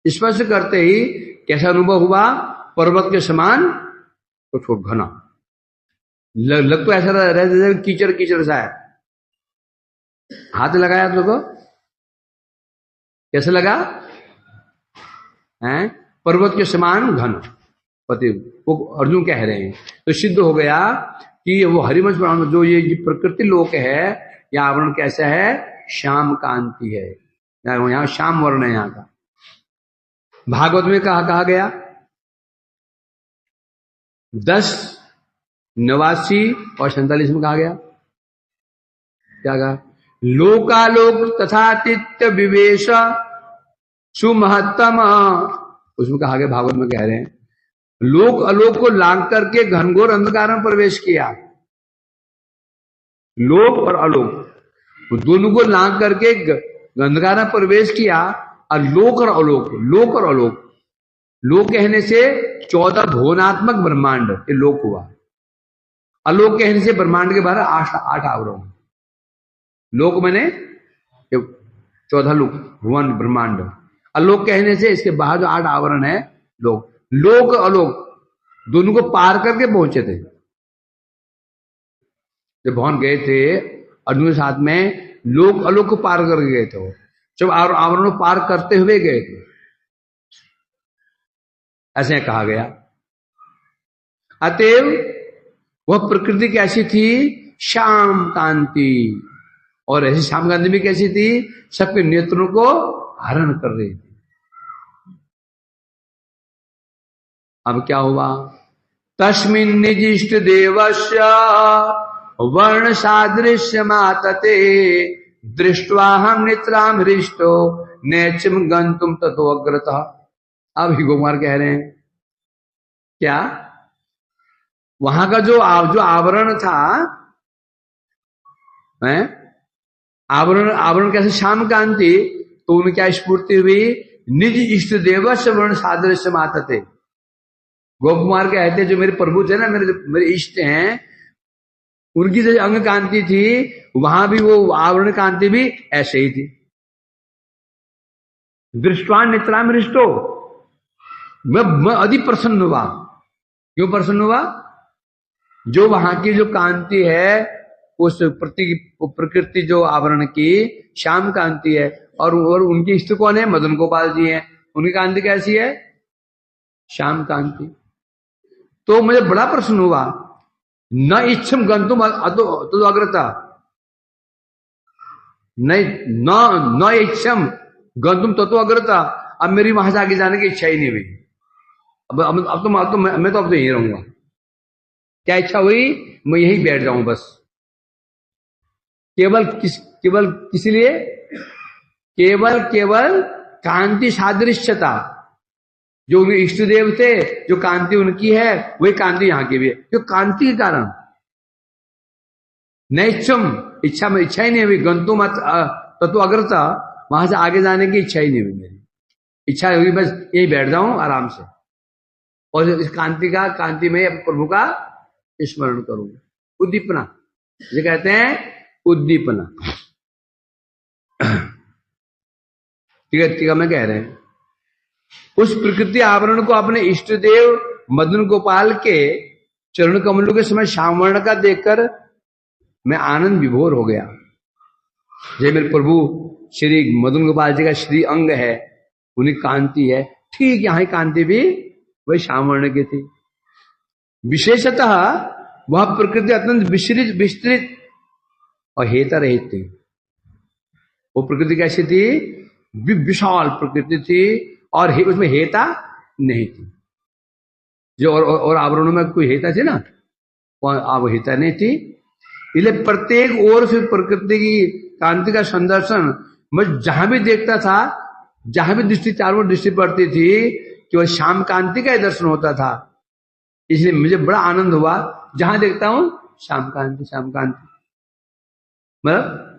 A: स्पर्श करते ही कैसा अनुभव हुआ? पर्वत के समान तो घना लग तो ऐसा रहता कीचड़ सा है। हाथ लगाया तो कैसे लगा? हैं? पर्वत के समान घन पति, वो अर्जुन कह रहे हैं। तो सिद्ध हो गया कि वो हरिवंश पुराण में जो ये प्रकृति लोक है, यह आवरण कैसा है? श्याम कांति है। यहां श्याम वर्ण है यहां का। भागवत में कहा गया 10, 89 और 47 में कहा गया, क्या कहा? लोकालोक तथातित्य विवेश सुमहत्तम। उसमें कहा गया, भागवत में कह रहे हैं, लोक अलोक को लांग करके घनघोर अंधकार में प्रवेश किया। लोक और अलोक दोनों को लांग करके अंधकार में प्रवेश किया। और लोक और अलोक, लोक कहने से 14 भुवनात्मक ब्रह्मांड, ये लोक हुआ। अलोक कहने से ब्रह्मांड के बाहर 8 आवरण। लोक मैंने 14 लोक, भुवन ब्रह्मांड। अलोक कहने से इसके बाहर जो 8 आवरण है लोक। लोक अलोक दोनों को पार करके पहुंचे थे। जब भगवान गए थे अर्जुन के साथ में, लोक अलोक को पार करके गए थे। वो जब आवरणों पार करते हुए गए थे, ऐसे कहा गया। अतएव वह प्रकृति कैसी थी? श्याम कांति। और ऐसी श्याम कांति भी कैसी थी? सबके नेत्रों को हरण कर रही थी। अब क्या हुआ? तस्मिन् निज इष्ट देवस्य वर्ण सादृश्य मातते दृष्ट्वा हम नित्राम हृष्टो नैचम गंतुम ततो अग्रतः। अब ही गोकुमार कह रहे हैं क्या? वहां का जो आवरण था, आवरण कैसे श्याम कांति, तो उनमें क्या स्फूर्ति हुई? निज इष्ट देव से वर्ण सादृश्य मातते। गोकुमार कहते जो मेरे प्रभु थे ना, मेरे इष्ट हैं, उनकी जो अंग कांति थी, वहां भी वो आवरण कांति भी ऐसे ही थी। दृष्टवान नित्राम हृष्टो, मैं अधिक प्रसन्न हुआ। क्यों प्रसन्न हुआ? जो वहां की जो कांति है उस प्रकृति जो आवरण की श्याम कांति है, और उनके इष्ट कौन है? मदन गोपाल जी हैं। उनकी कांति कैसी है? श्याम कांति। तो मुझे बड़ा प्रश्न हुआ, न इच्छम गंतुम तो अग्रता, न इच्छम गंतुम तो अग्रता। अब मेरी वहां से आगे जाने की इच्छा ही नहीं हुई। अब मैं तो यहीं रहूंगा। क्या इच्छा हुई? मैं यहीं बैठ जाऊं बस। केवल किस लिए? केवल कांति सादृश्यता, जो उनके इष्ट देव थे, जो कांति उनकी है, वही कांति यहां की भी है। क्यों? कांति के कारण। नैच्छम, इच्छा में इच्छा ही नहीं हुई। गंतुम तत्व अग्रता, वहां से आगे जाने की इच्छा ही नहीं हुई। मेरी इच्छा हुई बस यही बैठ जाऊं आराम से, और इस कांति में प्रभु का स्मरण करूं। उद्दीपना, ये कहते हैं उद्दीपना। टीका में कह रहे हैं, उस प्रकृति आवरण को अपने इष्ट देव मदन गोपाल के चरण कमलों के समय श्यामवर्ण का देखकर मैं आनंद विभोर हो गया। जय मेरे प्रभु श्री मदन गोपाल जी का श्री अंग है, उन्हीं कांति है, ठीक यहां की कांति भी वही श्यामवर्ण की थी। विशेषतः वह प्रकृति अत्यंत विस्तृत और हेता रहित थी। वो प्रकृति कैसी थी? विशाल प्रकृति थी, और उसमें हेता नहीं थी। जो और आवरणों में कोई हेता थी ना, वो हेता नहीं थी। इसलिए प्रत्येक ओर से प्रकृति की कांति का संदर्शन मैं जहां भी देखता था, जहां भी दृष्टि चारों दृष्टि पड़ती थी, केवल श्याम कांति का ही दर्शन होता था। इसलिए मुझे बड़ा आनंद हुआ, जहां देखता हूं श्याम कांति, श्याम कांति। मतलब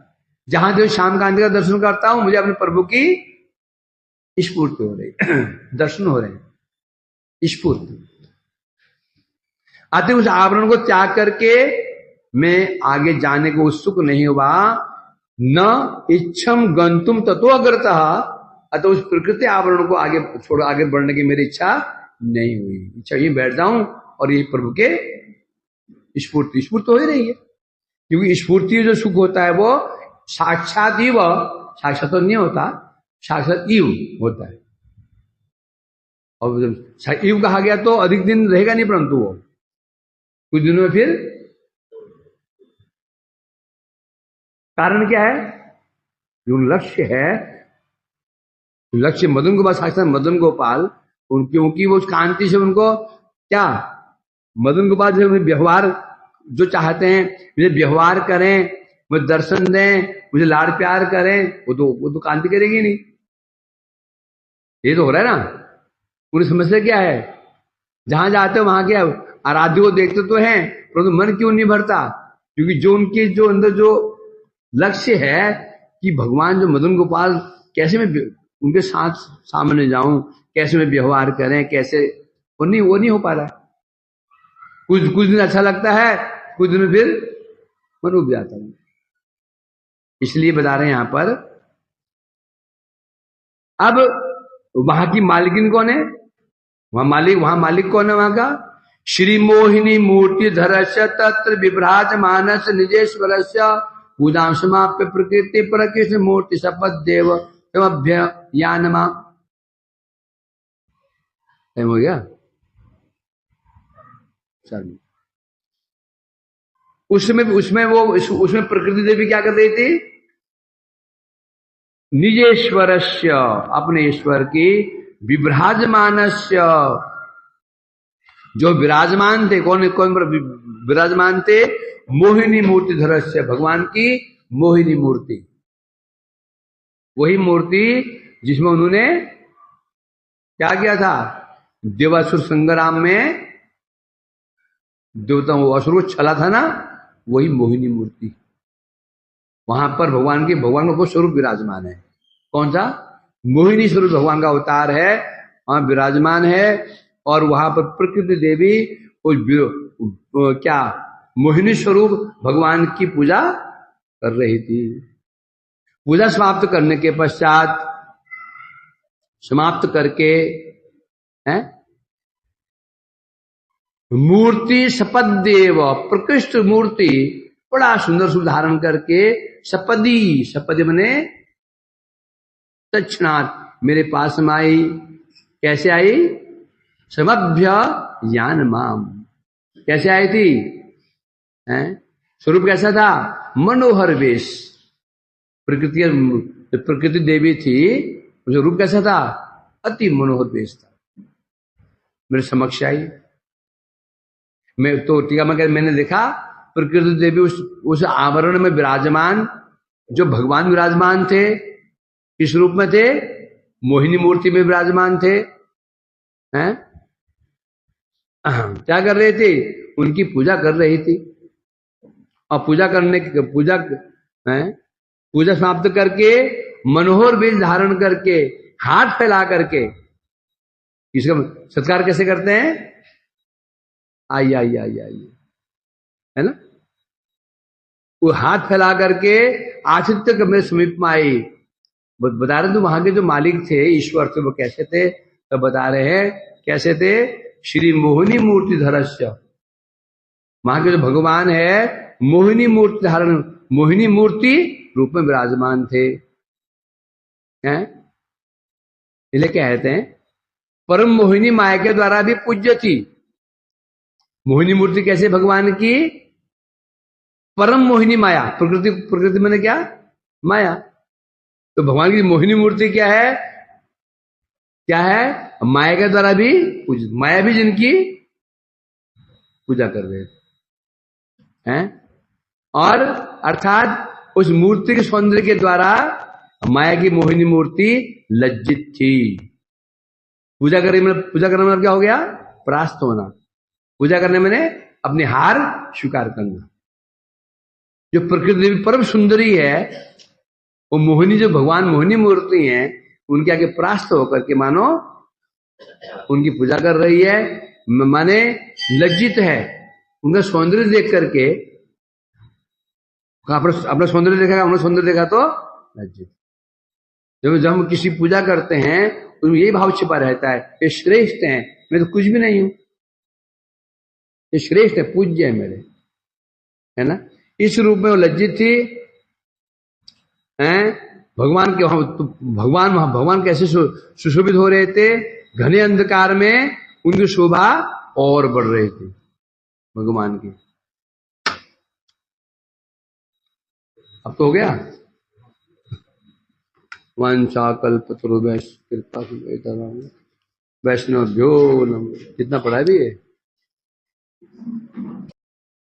A: जहां जो श्याम कांति का दर्शन करता हूं, मुझे अपने प्रभु की स्फूर्ति हो रही, दर्शन हो रहे हैं, स्फूर्ति। अतः उस आवरण को त्याग करके मैं आगे जाने को उत्सुक नहीं हुआ। न इच्छम गंतुम ततो अग्रतः, अतः उस प्रकृति आवरण को आगे बढ़ने की मेरी इच्छा नहीं हुई। इच्छा यही बैठ जाऊं और ये प्रभु के स्फूर्ति हो ही रही है। क्योंकि स्फूर्ति जो सुख होता है वो साक्षात ही, वह साक्षात तो नहीं होता, साक्षात ईव होता है। और जब ईव कहा गया तो अधिक दिन रहेगा नहीं, परंतु वो कुछ दिनों में फिर। कारण क्या है? जो लक्ष्य है, लक्ष्य मदन गोपाल, साक्षात मदन गोपाल, क्योंकि वो कांति से उनको क्या, मदन गोपाल से व्यवहार जो चाहते हैं, मुझे व्यवहार करें, मुझे दर्शन दें, मुझे लाड़ प्यार करें, वो तो कांति करेगी नहीं। ये तो हो रहा है ना। पूरी समस्या क्या है? जहां जाते हो वहां क्या, आराध्य को देखते तो हैं, परंतु मन क्यों नहीं भरता? क्योंकि जो उनके जो अंदर जो लक्ष्य है कि भगवान जो मदन गोपाल, कैसे मैं उनके साथ सामने जाऊं, कैसे मैं व्यवहार करें, कैसे, वो नहीं हो पा रहा है। कुछ दिन अच्छा लगता है, कुछ दिन फिर मन उब जाता है। इसलिए बता रहे हैं यहां पर। अब वहां की मालिकिन कौन है? वहां मालिक कौन है वहां का? श्री मोहिनी मूर्ति धरस्य तत्र विभ्राज मानस निजेश्वरस्य पूजा समाप्य प्रकृति पर कृष्ण मूर्ति शपथ देव अभ्ययानमा। टाइम हो गया। चलिए, उसमें प्रकृति देवी क्या कर रही थी? निजेश्वरस्य, अपने ईश्वर की, विभ्राजमानस्य, जो विराजमान थे, कौन विराजमान थे? मोहिनी मूर्ति धरस्य, भगवान की मोहिनी मूर्ति, वही मूर्ति जिसमें उन्होंने क्या किया था? देवासुर संग्राम में देवताओं को, असुर को छला था ना, वही मोहिनी मूर्ति। वहां पर भगवान का स्वरूप विराजमान है। कौन सा? मोहिनी स्वरूप भगवान का अवतार है, वहां विराजमान है। और वहां पर प्रकृति देवी क्या मोहिनी स्वरूप भगवान की पूजा कर रही थी। पूजा समाप्त करने के पश्चात, समाप्त करके हैं, मूर्ति शपथ देव, प्रकृष्ट मूर्ति बड़ा सुंदर रूप धारण करके सपदी, सपदी बने तत्क्षणात मेरे पास में आई। कैसे आई? समभ्य यान माम, कैसे आई थी? हैं? स्वरूप कैसा था? मनोहर वेश। प्रकृति देवी थी, उसका रूप कैसा था? अति मनोहर वेश था। मेरे समक्ष आई। मैं तो टीका में मैंने देखा प्रकृति देवी उस आवरण में विराजमान, जो भगवान विराजमान थे। किस रूप में थे? मोहिनी मूर्ति में विराजमान थे। हैं? क्या कर रहे थे? उनकी पूजा कर रही थी। और पूजा करने की पूजा समाप्त करके मनोहर वेश धारण करके हाथ फैला करके इसका सत्कार कैसे करते हैं? आइए आइए आइए आइए, है ना? वो हाथ फैला करके आतिथ्य के मेरे समीप में आई। बता रहे थे वहां के जो मालिक थे, ईश्वर थे, वो कैसे थे? तो बता रहे हैं कैसे थे। श्री मोहिनी मूर्ति धरस्य, वहां के जो भगवान है मोहिनी मूर्ति धारण, मोहिनी मूर्ति रूप में विराजमान थे। हैं? इसलिए क्या कहते हैं, परम मोहिनी माया के द्वारा भी पूज्य थी। मोहिनी मूर्ति कैसे भगवान की? परम मोहिनी माया, प्रकृति, प्रकृति मैंने क्या? माया। तो भगवान की मोहिनी मूर्ति क्या है? क्या है? माया के द्वारा भी पूजित, माया भी जिनकी पूजा कर रहे थे। हैं? और अर्थात उस मूर्ति के सौंदर्य के द्वारा माया की मोहिनी मूर्ति लज्जित थी। पूजा करने में क्या हो गया? परास्त होना। पूजा करने में अपने हार स्वीकार करना। जो प्रकृति परम सुंदरी है, वो मोहिनी, जो भगवान मोहिनी मूर्ति है, उनके आगे परास्त होकर के मानो उनकी पूजा कर रही है, माने लज्जित है। उनका सौंदर्य देख करके, अपना सौंदर्य देखा, अपना सौंदर्य देखा तो लज्जित। जब हम किसी पूजा करते हैं तो यही भाव छिपा रहता है, ये श्रेष्ठ है, मैं तो कुछ भी नहीं हूं, ये श्रेष्ठ है, पूज्य है मेरे, है ना? इस रूप में वो लज्जित थी। हैं? भगवान के तो भगवान कैसे सुशोभित हो रहे थे? घने अंधकार में उनकी शोभा और बढ़ रही थी भगवान की। अब तो हो गया। वांछा कल्पतरुभ्यश्च कृपा वैष्णवभ्यो नमः। कितना पढ़ा भी है?